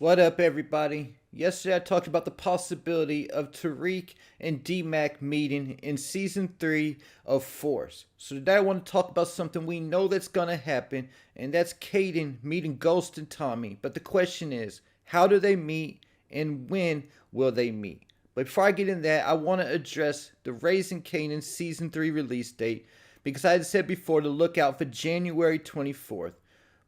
What up, everybody? Yesterday I talked about the possibility of Tariq and D-Mac meeting in Season 3 of Force. So today I want to talk about something we know that's going to happen, and that's Kanan meeting Ghost and Tommy. But the question is, how do they meet, and when will they meet? But before I get in that, I want to address the Raising Kanan Season 3 release date, because I had said before to look out for January 24th.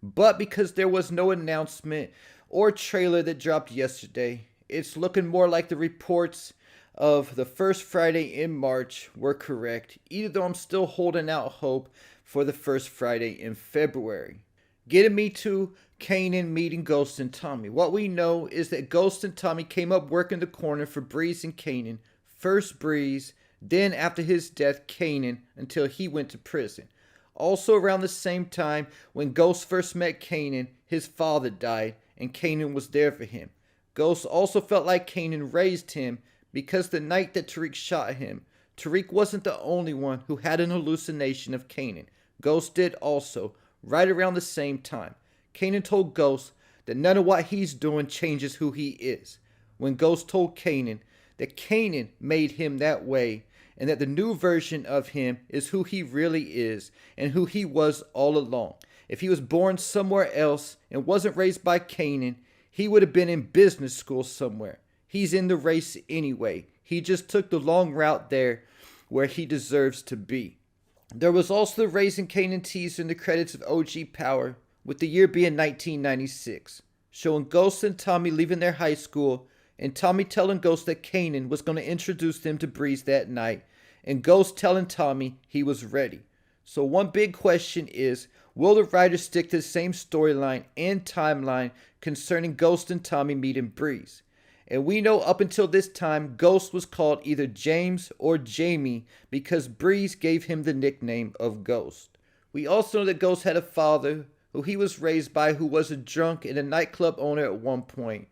But because there was no announcement or trailer that dropped yesterday, it's looking more like the reports of the first Friday in March were correct, even though I'm still holding out hope for the first Friday in February. Getting me to Kanan meeting Ghost and Tommy. What we know is that Ghost and Tommy came up working the corner for Breeze and Kanan. First Breeze, then after his death, Kanan, until he went to prison. Also around the same time when Ghost first met Kanan, his father died and Kanan was there for him. Ghost also felt like Kanan raised him because the night that Tariq shot him, Tariq wasn't the only one who had an hallucination of Kanan. Ghost did also, right around the same time. Kanan told Ghost that none of what he's doing changes who he is. When Ghost told Kanan that Kanan made him that way, and that the new version of him is who he really is and who he was all along. If he was born somewhere else and wasn't raised by Kanan, he would have been in business school somewhere. He's in the race anyway. He just took the long route there where he deserves to be. There was also the Raising Kanan teaser in the credits of OG Power, with the year being 1996, showing Ghost and Tommy leaving their high school, and Tommy telling Ghost that Kanan was going to introduce them to Breeze that night, and Ghost telling Tommy he was ready. So one big question is, will the writers stick to the same storyline and timeline concerning Ghost and Tommy meeting Breeze? And we know up until this time, Ghost was called either James or Jamie because Breeze gave him the nickname of Ghost. We also know that Ghost had a father who he was raised by who was a drunk and a nightclub owner at one point.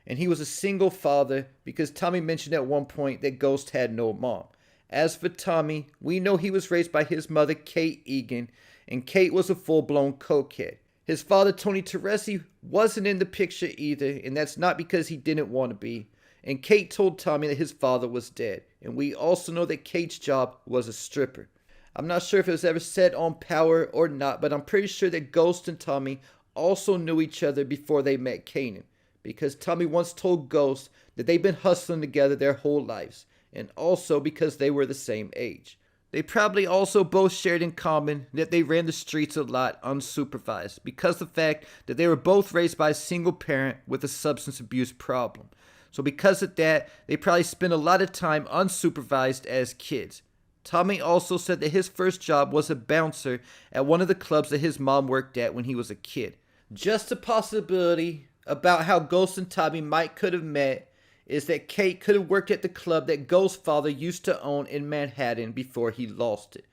And he was a single father because Tommy mentioned at one point that Ghost had no mom. As for Tommy, we know he was raised by his mother, Kate Egan, and Kate was a full-blown cokehead. His father, Tony Teresi, wasn't in the picture either, and that's not because he didn't want to be. And Kate told Tommy that his father was dead. And we also know that Kate's job was a stripper. I'm not sure if it was ever said on Power or not, but I'm pretty sure that Ghost and Tommy also knew each other before they met Kanan, because Tommy once told Ghost that they've been hustling together their whole lives, and also because they were the same age. They probably also both shared in common that they ran the streets a lot unsupervised, because of the fact that they were both raised by a single parent with a substance abuse problem. So because of that, they probably spent a lot of time unsupervised as kids. Tommy also said that his first job was a bouncer at one of the clubs that his mom worked at when he was a kid. Just a possibility about how Ghost and Tommy might could have met is that Kate could have worked at the club that Ghost's father used to own in Manhattan before he lost it.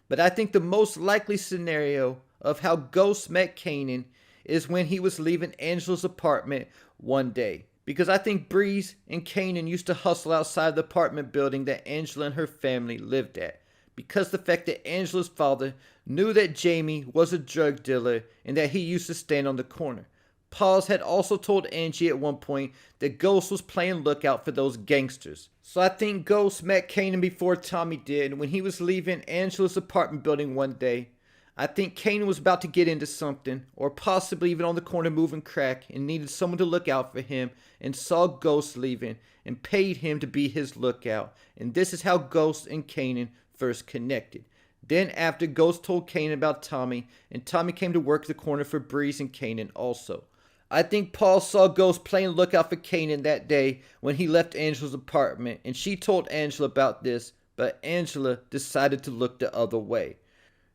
But I think the most likely scenario of how Ghost met Kanan is when he was leaving Angela's apartment one day. Because I think Breeze and Kanan used to hustle outside the apartment building that Angela and her family lived at. Because the fact that Angela's father knew that Jamie was a drug dealer and that he used to stand on the corner. Paz had also told Angie at one point that Ghost was playing lookout for those gangsters. So I think Ghost met Kanan before Tommy did when he was leaving Angela's apartment building one day. I think Kanan was about to get into something, or possibly even on the corner moving crack, and needed someone to look out for him, and saw Ghost leaving, and paid him to be his lookout. And this is how Ghost and Kanan first connected. Then after, Ghost told Kanan about Tommy, and Tommy came to work the corner for Breeze and Kanan also. I think Paul saw Ghost playing lookout for Kanan that day when he left Angela's apartment, and she told Angela about this, but Angela decided to look the other way.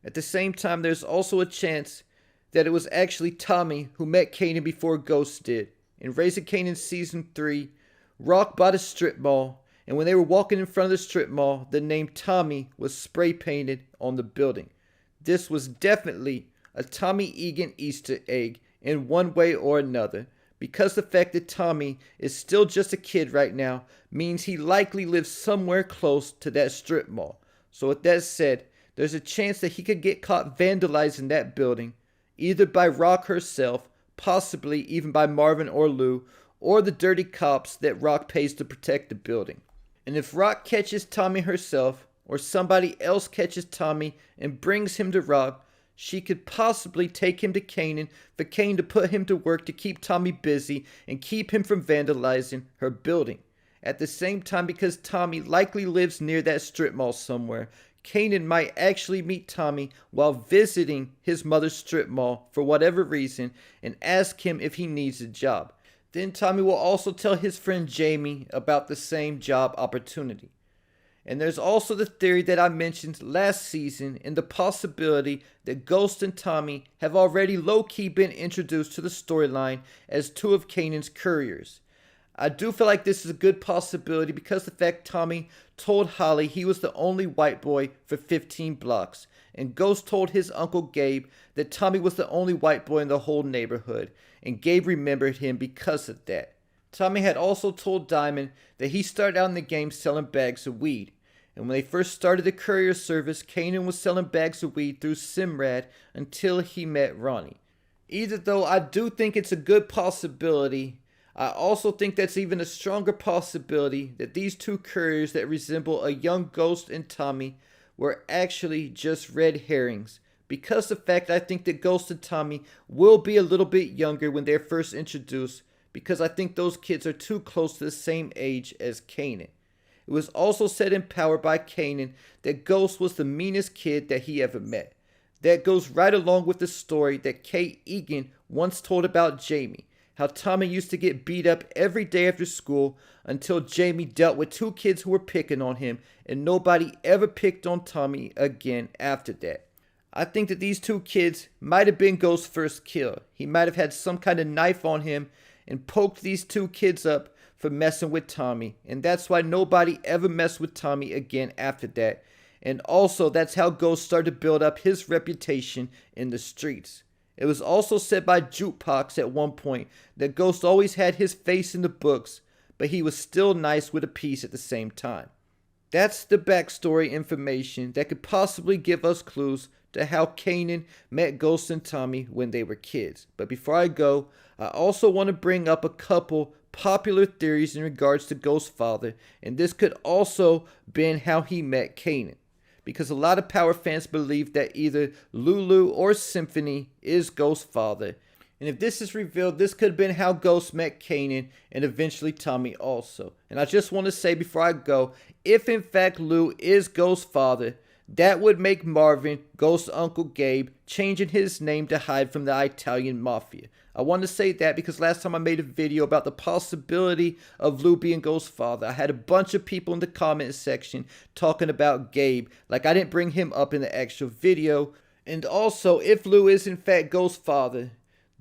At the same time, there's also a chance that it was actually Tommy who met Kanan before Ghost did. In Raising Kanan Season 3, Rock bought a strip mall, and when they were walking in front of the strip mall, the name Tommy was spray painted on the building. This was definitely a Tommy Egan Easter egg in one way or another, because the fact that Tommy is still just a kid right now means he likely lives somewhere close to that strip mall. So with that said, there's a chance that he could get caught vandalizing that building, either by Rock herself, possibly even by Marvin or Lou, or the dirty cops that Rock pays to protect the building. And if Rock catches Tommy herself, or somebody else catches Tommy and brings him to Rock, she could possibly take him to Kanan for Kanan to put him to work to keep Tommy busy and keep him from vandalizing her building. At the same time, because Tommy likely lives near that strip mall somewhere, Kanan might actually meet Tommy while visiting his mother's strip mall for whatever reason and ask him if he needs a job. Then Tommy will also tell his friend Jamie about the same job opportunity. And there's also the theory that I mentioned last season and the possibility that Ghost and Tommy have already low-key been introduced to the storyline as two of Kanan's couriers. I do feel like this is a good possibility because the fact Tommy told Holly he was the only white boy for 15 blocks, and Ghost told his Uncle Gabe that Tommy was the only white boy in the whole neighborhood, and Gabe remembered him because of that. Tommy had also told Diamond that he started out in the game selling bags of weed. And when they first started the courier service, Kanan was selling bags of weed through Simrad until he met Ronnie. Either though I do think it's a good possibility, I also think that's even a stronger possibility that these two couriers that resemble a young Ghost and Tommy were actually just red herrings. Because the fact I think that Ghost and Tommy will be a little bit younger when they're first introduced, because I think those kids are too close to the same age as Kanan. It was also said in Power by Kanan that Ghost was the meanest kid that he ever met. That goes right along with the story that Kate Egan once told about Jamie, how Tommy used to get beat up every day after school until Jamie dealt with two kids who were picking on him and nobody ever picked on Tommy again after that. I think that these two kids might have been Ghost's first kill. He might have had some kind of knife on him and poked these two kids up for messing with Tommy, and that's why nobody ever messed with Tommy again after that. And also that's how Ghost started to build up his reputation in the streets. It was also said by Jukebox at one point that Ghost always had his face in the books, but he was still nice with a piece at the same time. That's the backstory information that could possibly give us clues to how Kanan met Ghost and Tommy when they were kids. But before I go, I also want to bring up a couple popular theories in regards to Ghost's father, and this could also been how he met Kanan, because a lot of Power fans believe that either Lulu or Symphony is Ghost's father, and if this is revealed, this could have been how Ghost met Kanan and eventually Tommy also. And I just want to say before I go, if in fact Lou is Ghost's father, that would make Marvin Ghost's Uncle Gabe, changing his name to hide from the Italian Mafia. I want to say that because last time I made a video about the possibility of Lou being Ghost's father, I had a bunch of people in the comment section talking about Gabe, like I didn't bring him up in the actual video. And also, if Lou is in fact Ghost's father,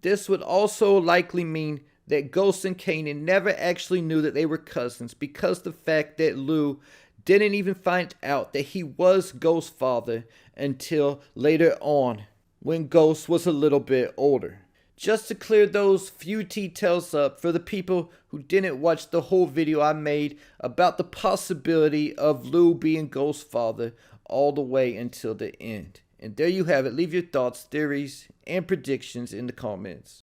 this would also likely mean that Ghost and Kanan never actually knew that they were cousins, because the fact that Lou didn't even find out that he was Ghost's father until later on when Ghost was a little bit older. Just to clear those few details up for the people who didn't watch the whole video I made about the possibility of Lou being Ghost's father all the way until the end. And there you have it. Leave your thoughts, theories, and predictions in the comments.